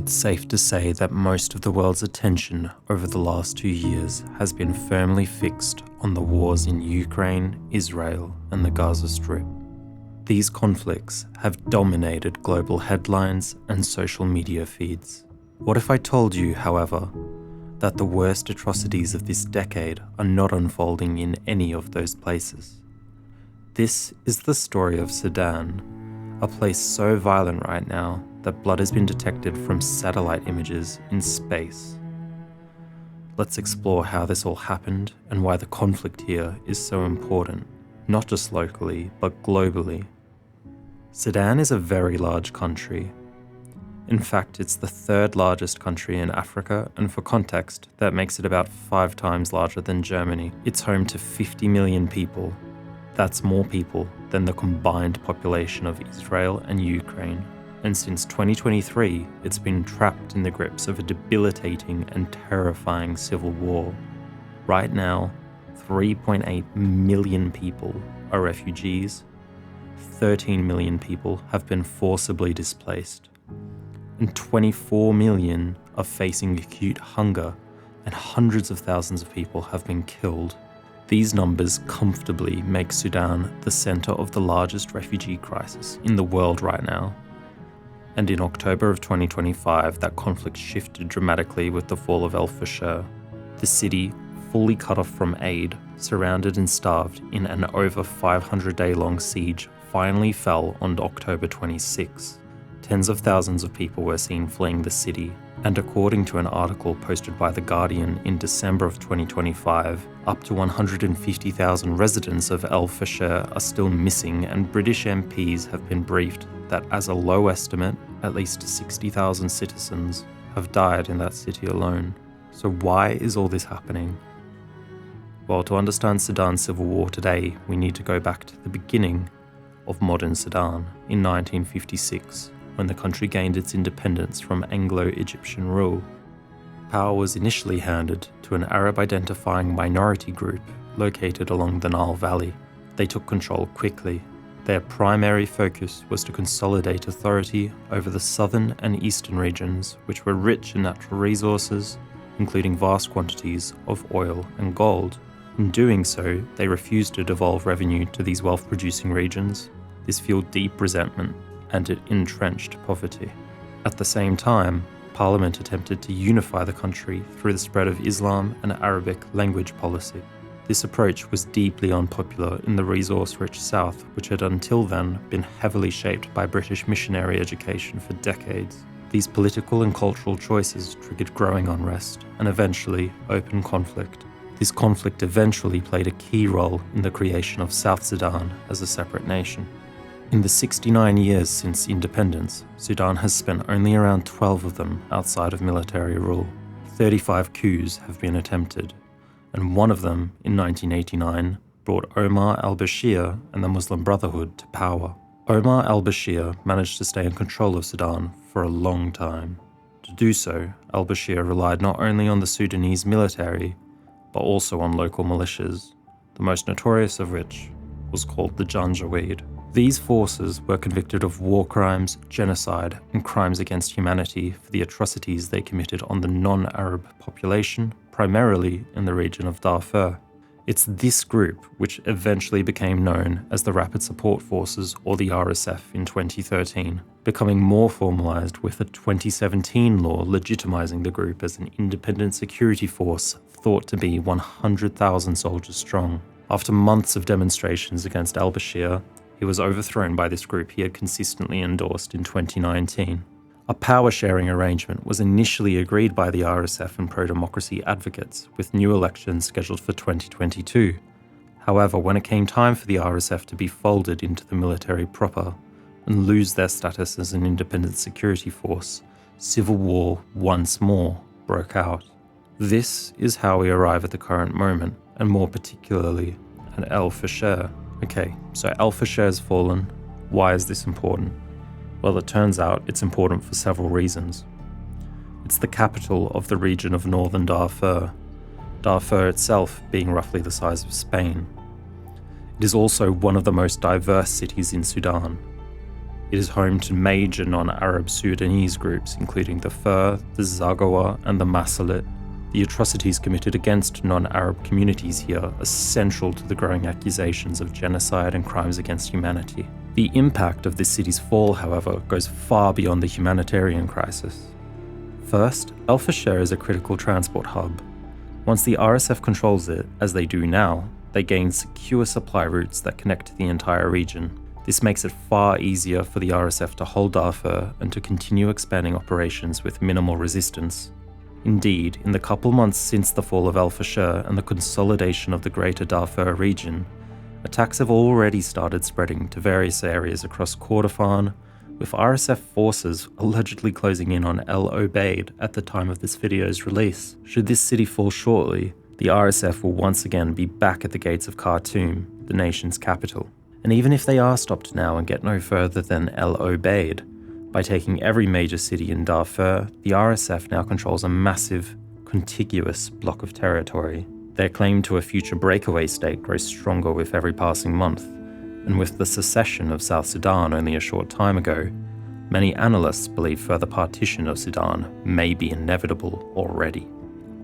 It's safe to say that most of the world's attention over the last 2 years has been firmly fixed on the wars in Ukraine, Israel, and the Gaza Strip. These conflicts have dominated global headlines and social media feeds. What if I told you, however, that the worst atrocities of this decade are not unfolding in any of those places? This is the story of Sudan, a place so violent right now that blood has been detected from satellite images in space. Let's explore how this all happened and why the conflict here is so important, not just locally, but globally. Sudan is a very large country. In fact, it's the third largest country in Africa, and for context, that makes it about 5 times larger than Germany. It's home to 50 million people. That's more people than the combined population of Israel and Ukraine. And since 2023, it's been trapped in the grips of a debilitating and terrifying civil war. Right now, 3.8 million people are refugees, 13 million people have been forcibly displaced, and 24 million are facing acute hunger, and hundreds of thousands of people have been killed. These numbers comfortably make Sudan the center of the largest refugee crisis in the world right now. And in October of 2025, that conflict shifted dramatically with the fall of Fasher. The city, fully cut off from aid, surrounded and starved in an over 500-day-long siege, finally fell on October 26. Tens of thousands of people were seen fleeing the city, and according to an article posted by The Guardian in December of 2025, up to 150,000 residents of Fasher are still missing, and British MPs have been briefed that, as a low estimate, at least 60,000 citizens have died in that city alone. So why is all this happening? Well, to understand Sudan's civil war today, we need to go back to the beginning of modern Sudan in 1956, when the country gained its independence from Anglo-Egyptian rule. Power was initially handed to an Arab-identifying minority group located along the Nile Valley. They took control quickly. Their primary focus was to consolidate authority over the southern and eastern regions, which were rich in natural resources, including vast quantities of oil and gold. In doing so, they refused to devolve revenue to these wealth-producing regions. This fueled deep resentment, and it entrenched poverty. At the same time, Parliament attempted to unify the country through the spread of Islam and Arabic language policy. This approach was deeply unpopular in the resource-rich South, which had until then been heavily shaped by British missionary education for decades. These political and cultural choices triggered growing unrest and eventually open conflict. This conflict eventually played a key role in the creation of South Sudan as a separate nation. In the 69 years since independence, Sudan has spent only around 12 of them outside of military rule. 35 coups have been attempted, and one of them, in 1989, brought Omar al-Bashir and the Muslim Brotherhood to power. Omar al-Bashir managed to stay in control of Sudan for a long time. To do so, al-Bashir relied not only on the Sudanese military, but also on local militias, the most notorious of which was called the Janjaweed. These forces were convicted of war crimes, genocide, and crimes against humanity for the atrocities they committed on the non-Arab population, primarily in the region of Darfur. It's this group which eventually became known as the Rapid Support Forces, or the RSF, in 2013, becoming more formalized with a 2017 law legitimizing the group as an independent security force thought to be 100,000 soldiers strong. After months of demonstrations against al-Bashir, he was overthrown by this group he had consistently endorsed in 2019. A power-sharing arrangement was initially agreed by the RSF and pro-democracy advocates, with new elections scheduled for 2022. However, when it came time for the RSF to be folded into the military proper and lose their status as an independent security force, civil war once more broke out. This is how we arrive at the current moment, and more particularly at Fasher. Okay, so Fasher has fallen. Why is this important? Well, it turns out it's important for several reasons. It's the capital of the region of northern Darfur, Darfur itself being roughly the size of Spain. It is also one of the most diverse cities in Sudan. It is home to major non-Arab Sudanese groups including the Fur, the Zagawa and the Masalit. The atrocities committed against non-Arab communities here are central to the growing accusations of genocide and crimes against humanity. The impact of this city's fall, however, goes far beyond the humanitarian crisis. First, Fasher is a critical transport hub. Once the RSF controls it, as they do now, they gain secure supply routes that connect to the entire region. This makes it far easier for the RSF to hold Darfur and to continue expanding operations with minimal resistance. Indeed, in the couple months since the fall of Fasher and the consolidation of the greater Darfur region, attacks have already started spreading to various areas across Kordofan, with RSF forces allegedly closing in on El Obeid at the time of this video's release. Should this city fall shortly, the RSF will once again be back at the gates of Khartoum, the nation's capital. And even if they are stopped now and get no further than El Obeid, by taking every major city in Darfur, the RSF now controls a massive, contiguous block of territory. Their claim to a future breakaway state grows stronger with every passing month, and with the secession of South Sudan only a short time ago, many analysts believe further partition of Sudan may be inevitable already.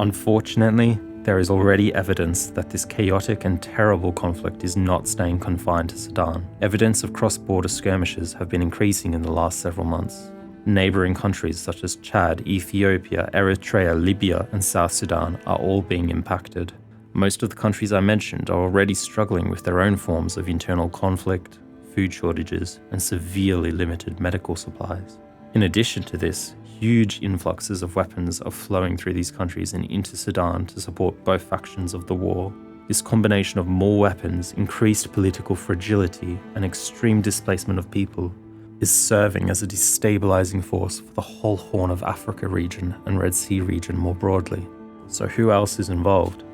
Unfortunately, there is already evidence that this chaotic and terrible conflict is not staying confined to Sudan. Evidence of cross-border skirmishes have been increasing in the last several months. Neighbouring countries such as Chad, Ethiopia, Eritrea, Libya and South Sudan are all being impacted. Most of the countries I mentioned are already struggling with their own forms of internal conflict, food shortages and severely limited medical supplies. In addition to this, huge influxes of weapons are flowing through these countries and into Sudan to support both factions of the war. This combination of more weapons, increased political fragility, and extreme displacement of people is serving as a destabilizing force for the whole Horn of Africa region and Red Sea region more broadly. So who else is involved?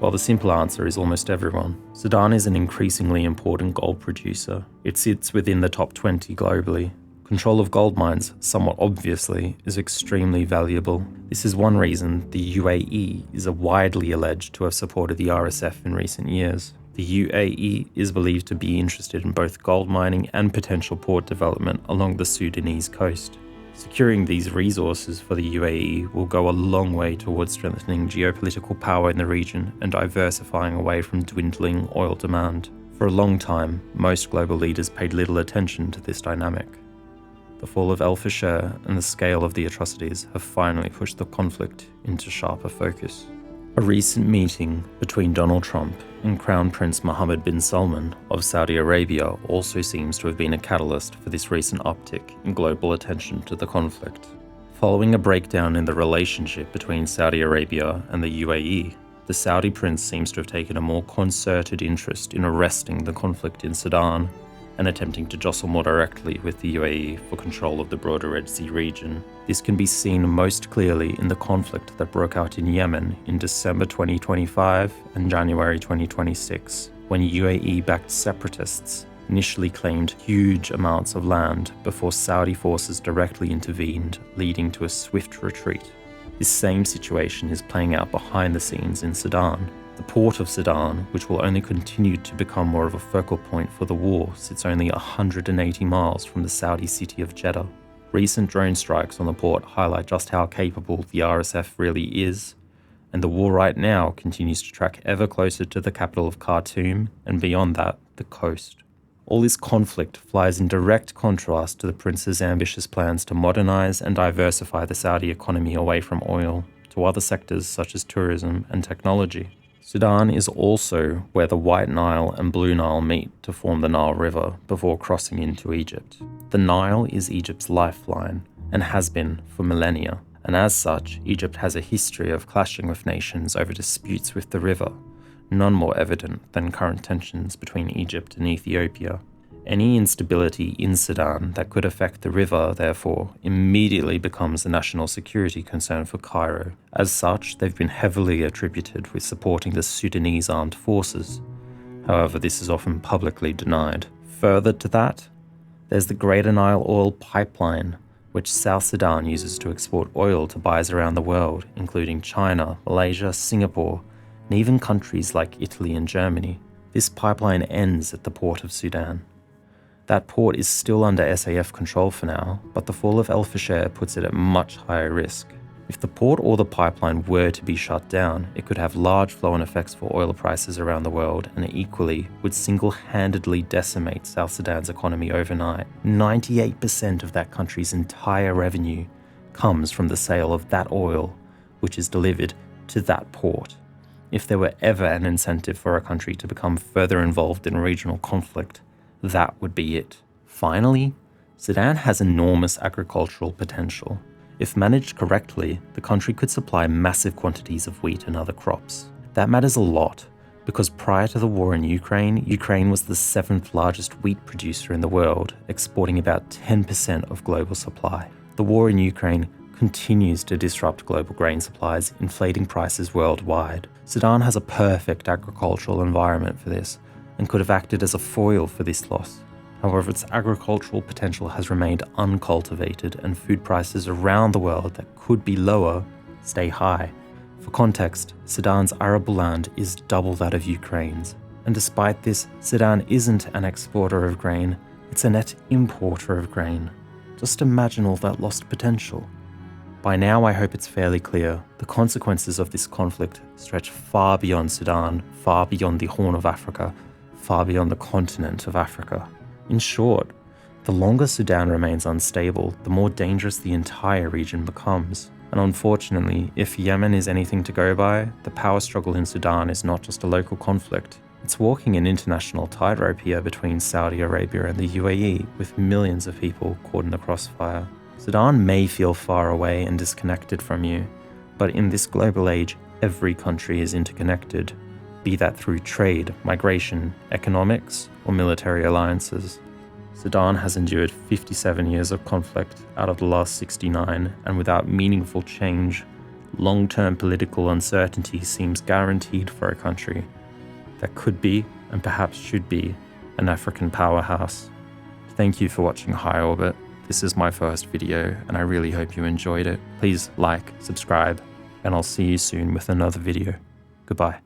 Well, the simple answer is almost everyone. Sudan is an increasingly important gold producer. It sits within the top 20 globally. Control of gold mines, somewhat obviously, is extremely valuable. This is one reason the UAE is widely alleged to have supported the RSF in recent years. The UAE is believed to be interested in both gold mining and potential port development along the Sudanese coast. Securing these resources for the UAE will go a long way towards strengthening geopolitical power in the region and diversifying away from dwindling oil demand. For a long time, most global leaders paid little attention to this dynamic. The fall of Fasher and the scale of the atrocities have finally pushed the conflict into sharper focus. A recent meeting between Donald Trump and Crown Prince Mohammed bin Salman of Saudi Arabia also seems to have been a catalyst for this recent uptick in global attention to the conflict. Following a breakdown in the relationship between Saudi Arabia and the UAE, the Saudi prince seems to have taken a more concerted interest in arresting the conflict in Sudan and attempting to jostle more directly with the UAE for control of the broader Red Sea region. This can be seen most clearly in the conflict that broke out in Yemen in December 2025 and January 2026, when UAE-backed separatists initially claimed huge amounts of land before Saudi forces directly intervened, leading to a swift retreat. This same situation is playing out behind the scenes in Sudan. The port of Sudan, which will only continue to become more of a focal point for the war, sits only 180 miles from the Saudi city of Jeddah. Recent drone strikes on the port highlight just how capable the RSF really is, and the war right now continues to track ever closer to the capital of Khartoum, and beyond that, the coast. All this conflict flies in direct contrast to the prince's ambitious plans to modernize and diversify the Saudi economy away from oil to other sectors such as tourism and technology. Sudan is also where the White Nile and Blue Nile meet to form the Nile River before crossing into Egypt. The Nile is Egypt's lifeline and has been for millennia, and as such, Egypt has a history of clashing with nations over disputes with the river, none more evident than current tensions between Egypt and Ethiopia. Any instability in Sudan that could affect the river, therefore, immediately becomes a national security concern for Cairo. As such, they've been heavily attributed with supporting the Sudanese Armed Forces. However, this is often publicly denied. Further to that, there's the Greater Nile oil pipeline, which South Sudan uses to export oil to buyers around the world, including China, Malaysia, Singapore, and even countries like Italy and Germany. This pipeline ends at the port of Sudan. That port is still under SAF control for now, but the fall of Fasher puts it at much higher risk. If the port or the pipeline were to be shut down, it could have large flow-on effects for oil prices around the world, and equally would single-handedly decimate South Sudan's economy overnight. 98% of that country's entire revenue comes from the sale of that oil, which is delivered to that port. If there were ever an incentive for a country to become further involved in regional conflict, that would be it. Finally, Sudan has enormous agricultural potential. If managed correctly, the country could supply massive quantities of wheat and other crops. That matters a lot, because prior to the war in Ukraine was the 7th largest wheat producer in the world, exporting about 10% of global supply. The war in Ukraine continues to disrupt global grain supplies, inflating prices worldwide. Sudan has a perfect agricultural environment for this, and could have acted as a foil for this loss. However, its agricultural potential has remained uncultivated, and food prices around the world that could be lower stay high. For context, Sudan's arable land is double that of Ukraine's, and despite this, Sudan isn't an exporter of grain, it's a net importer of grain. Just imagine all that lost potential. By now, I hope it's fairly clear, the consequences of this conflict stretch far beyond Sudan, far beyond the Horn of Africa, far beyond the continent of Africa. In short, the longer Sudan remains unstable, the more dangerous the entire region becomes. And unfortunately, if Yemen is anything to go by, the power struggle in Sudan is not just a local conflict. It's walking an international tightrope here between Saudi Arabia and the UAE, with millions of people caught in the crossfire. Sudan may feel far away and disconnected from you, but in this global age, every country is interconnected, be that through trade, migration, economics, or military alliances. Sudan has endured 57 years of conflict out of the last 69, and without meaningful change, long-term political uncertainty seems guaranteed for a country that could be, and perhaps should be, an African powerhouse. Thank you for watching High Orbit. This is my first video, and I really hope you enjoyed it. Please like, subscribe, and I'll see you soon with another video. Goodbye.